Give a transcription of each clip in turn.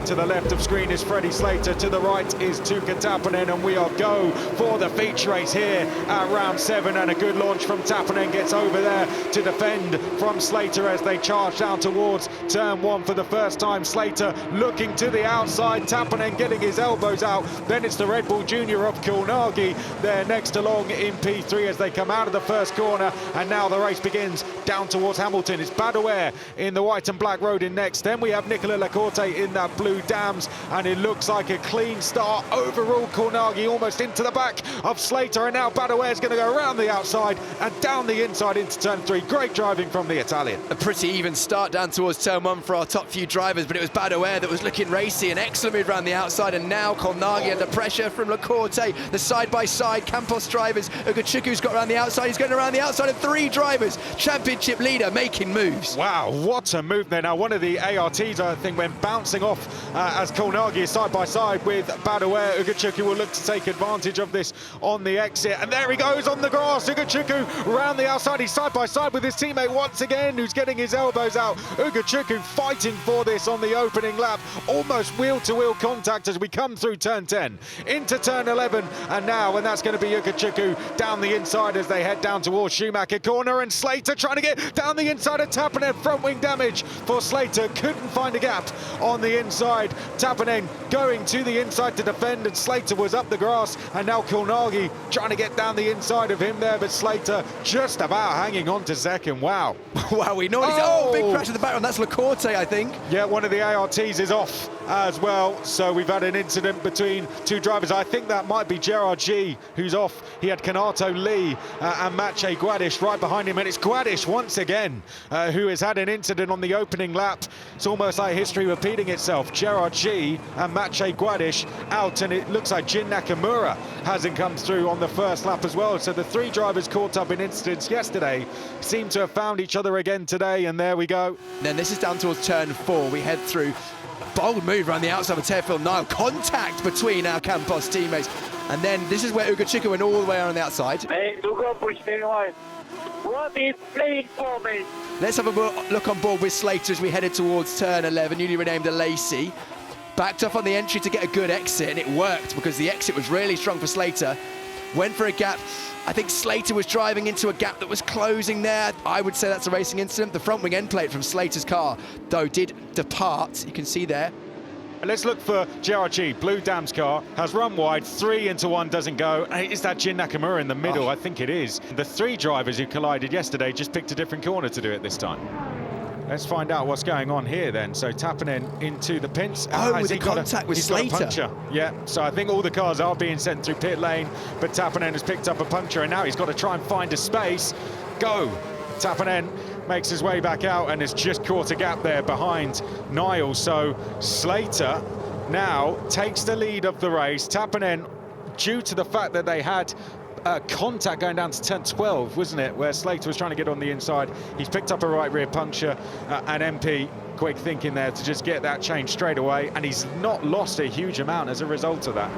To the left of screen is Freddie Slater, to the right is Tuukka Tappinen, and we are go for the feature race here at round 7, and a good launch from Tappinen gets over there to defend from Slater as they charge down towards turn 1 for the first time. Slater looking to the outside, Tappinen getting his elbows out, then it's the Red Bull Junior of Kulnagi there next along in P3 as they come out of the first corner, and now the race begins down towards Hamilton. It's Badaware in the white and black road in next, then we have Nicola Lacorte in that blue Dams, and it looks like a clean start overall. Kulnagi almost into the back of Slater, and now Badaware is going to go around the outside and down the inside into turn 3. Great driving from the Italian. A pretty even start down towards turn 1 for our top few drivers, but it was Badaware that was looking racy. An excellent move around the outside, and now Kulnagi under pressure from Lacorte. The side-by-side Campos drivers. Ugochukwu's got around the outside. He's going around the outside of 3 drivers. Championship leader making moves. Wow, what a move there. Now, one of the ARTs, I think, went bouncing off as Kulnagi is side-by-side with Badaware. Ugochukwu will look to take advantage of this on the exit, and there he goes on the grass. Ugochukwu around the outside. He's side-by-side with his teammate once again, who's getting his elbows out. Ugochukwu fighting for this on the opening lap. Almost wheel-to-wheel contact as we come through turn 10 into turn 11, and now, and that's going to be Ugochukwu down the inside as they head down towards Schumacher corner, and Slater trying to get down the inside of Tappinen. Front wing damage for Slater, couldn't find a gap on the inside. Tappinen going to the inside to defend, and Slater was up the grass, and now Kulnagi trying to get down the inside of him there, but Slater just about hanging on to second. Wow. Wow, we know oh, big crash in the background. That's Lacorte, I think. Yeah, one of the ARTs is off as well, so we've had an incident between 2 drivers. I think that might be Gerard G who's off. He had Kanato Lee and Maciej Guadish right behind him, and it's Guadish once again who has had an incident on the opening lap. It's almost like history repeating itself. Gerard G and Maciej Guadish out, and it looks like Jin Nakamura hasn't come through on the first lap as well. So the 3 drivers caught up in incidents yesterday seem to have found each other again today, and there we go. Then this is down towards turn 4. We head through. Bold move around the outside of Tearfield Nile. Contact between our Campos teammates. And then this is where Ugochukwu went all the way around the outside. Hey, what is playing for me? Let's have a look on board with Slater as we headed towards turn 11, newly renamed the Lacey. Backed off on the entry to get a good exit, and it worked because the exit was really strong for Slater. Went for a gap. I think Slater was driving into a gap that was closing there. I would say that's a racing incident. The front wing end plate from Slater's car, though, did depart. You can see there. Let's look for Gerard G. Blue Dams car has run wide, 3 into 1 doesn't go. Is that Jin Nakamura in the middle? I think it is. The 3 drivers who collided yesterday just picked a different corner to do it this time. Let's find out what's going on here then. So Tappinen into the pins. Oh, with the contact with Slater. He's got a puncture. Yeah, so I think all the cars are being sent through pit lane, but Tappinen has picked up a puncture, and now he's got to try and find a space. Go! Tappinen makes his way back out and has just caught a gap there behind Niles. So Slater now takes the lead of the race. Tappinen, due to the fact that they had contact going down to turn 12, wasn't it, where Slater was trying to get on the inside. He's picked up a right rear puncture, and MP quick thinking there to just get that change straight away, and he's not lost a huge amount as a result of that.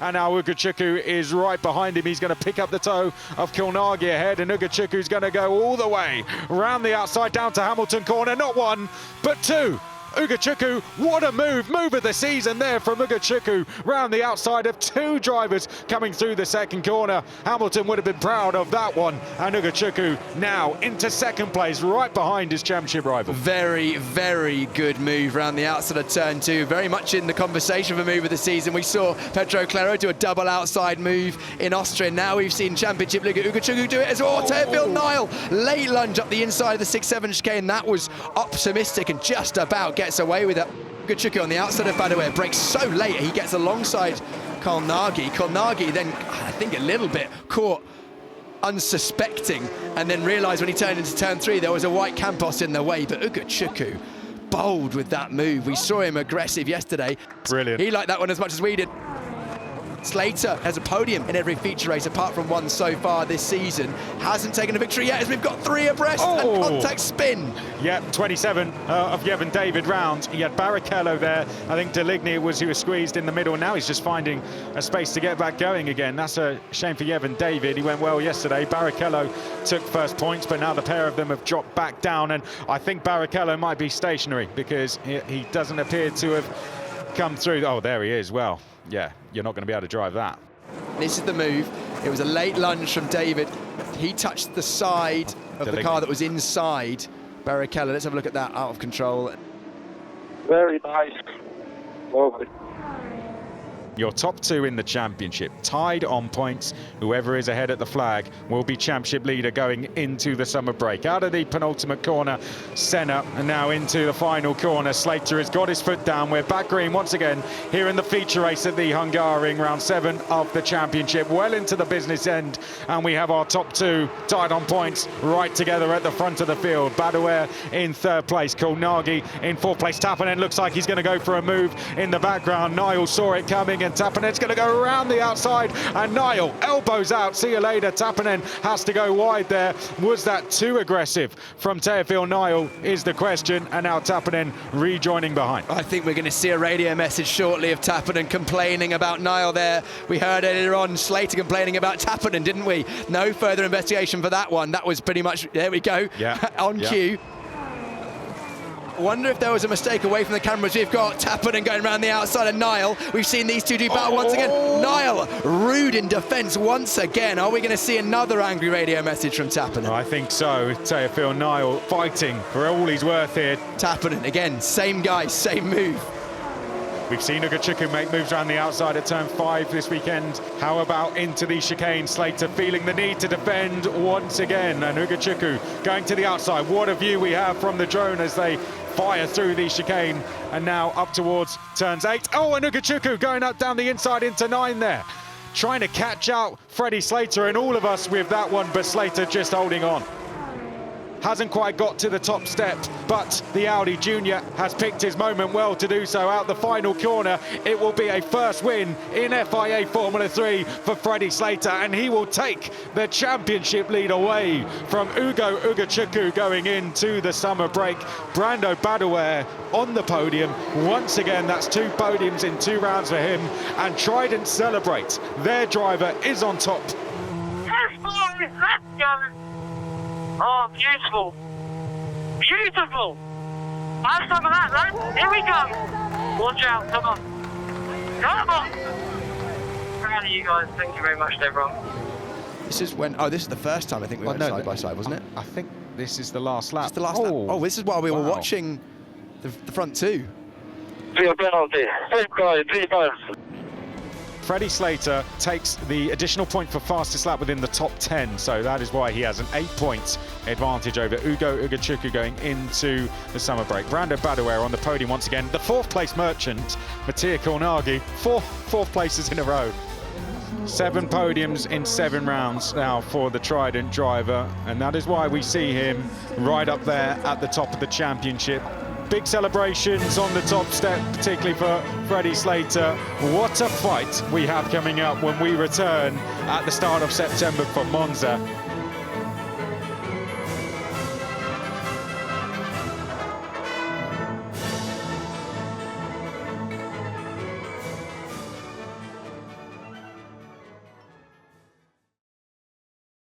And now Ugochukwu is right behind him. He's going to pick up the toe of Kulnagi ahead, and Ugochukwu's going to go all the way round the outside down to Hamilton corner. Not 1, but 2. Ugochukwu, what a move of the season there from Ugochukwu, round the outside of 2 drivers coming through the second corner. Hamilton would have been proud of that one, and Ugochukwu now into second place, right behind his championship rival. Very, very good move round the outside of turn 2, very much in the conversation for move of the season. We saw Pedro Claro do a double outside move in Austria. Now we've seen championship leader Ugochukwu do it as well. Tearfield Nile, late lunge up the inside of the 6-7 chicane. That was optimistic and just about gets away with it. Ugochukwu on the outside of Badaware breaks so late, he gets alongside Kulnagi. Kulnagi then, I think, a little bit caught unsuspecting, and then realised when he turned into turn 3 there was a white Campos in the way. But Ugochukwu, bold with that move. We saw him aggressive yesterday. Brilliant. He liked that one as much as we did. Slater has a podium in every feature race apart from one so far this season. Hasn't taken a victory yet as we've got 3 abreast and contact spin. Yeah, 27 of Yevon David round. He had Barrichello there. I think Deligny was who was squeezed in the middle. Now he's just finding a space to get back going again. That's a shame for Yevon David. He went well yesterday. Barrichello took first points, but now the pair of them have dropped back down. And I think Barrichello might be stationary because he doesn't appear to have come through. Oh, there he is. Well, yeah, you're not going to be able to drive that. This is the move. It was a late lunge from David. He touched the side of the car that was inside Barrichello. Let's have a look at that, out of control. Very nice. Lovely. Your top 2 in the championship, tied on points. Whoever is ahead at the flag will be championship leader going into the summer break. Out of the penultimate corner, Senna, and now into the final corner. Slater has got his foot down. We're back green once again here in the feature race at the Hungaroring, round 7 of the championship, well into the business end. And we have our top 2 tied on points right together at the front of the field. Badouer in 3rd place, Kolnagi in 4th place. Tappinen looks like he's going to go for a move in the background. Niall saw it coming, and Tappinen's going to go around the outside, and Niall elbows out. See you later. Tappinen has to go wide there. Was that too aggressive from Teofil Niall is the question, and now Tappinen rejoining behind. I think we're going to see a radio message shortly of Tappinen complaining about Niall there. We heard earlier on Slater complaining about Tappinen, didn't we? No further investigation for that one. That was pretty much, there we go, on cue. Wonder if there was a mistake away from the cameras. We've got Tappinen going around the outside of Niall. We've seen these two do battle once again. Niall, rude in defence once again. Are we going to see another angry radio message from Tappinen? I think so. Teofil Niall fighting for all he's worth here. Tappinen, again, same guy, same move. We've seen Ugochukwu make moves around the outside at turn 5 this weekend. How about into the chicane? Slater feeling the need to defend once again. And Ugochukwu going to the outside. What a view we have from the drone as they fire through the chicane. And now up towards turns 8. Oh, and Ugochukwu going up down the inside into 9 there. Trying to catch out Freddie Slater and all of us with that one, but Slater just holding on. Hasn't quite got to the top step, but the Audi Junior has picked his moment well to do so. Out the final corner, it will be a first win in FIA Formula 3 for Freddie Slater, and he will take the championship lead away from Ugochukwu going into the summer break. Brando Badouer on the podium. Once again, that's 2 podiums in 2 rounds for him, and Trident celebrate. Their driver is on top. Yes, boys, let's go. Oh, beautiful. Beautiful. Have some of that, lads. Here we go. Watch out. Come on. Come on. Proud of you guys. Thank you very much, everyone. This is when, this is the first time I think we went side by side, wasn't it? I think this is the last lap. It's the last lap. Oh, this is while we were watching the front 2. 3 penalty. 3 points. Freddie Slater takes the additional point for fastest lap within the top 10, so that is why he has an 8-point advantage over Ugochukwu going into the summer break. Brando Badouer on the podium once again. The 4th place merchant, Mattia Kolnagi, fourth places in a row. 7 podiums in 7 rounds now for the Trident driver, and that is why we see him right up there at the top of the championship. Big celebrations on the top step, particularly for Freddie Slater. What a fight we have coming up when we return at the start of September for Monza.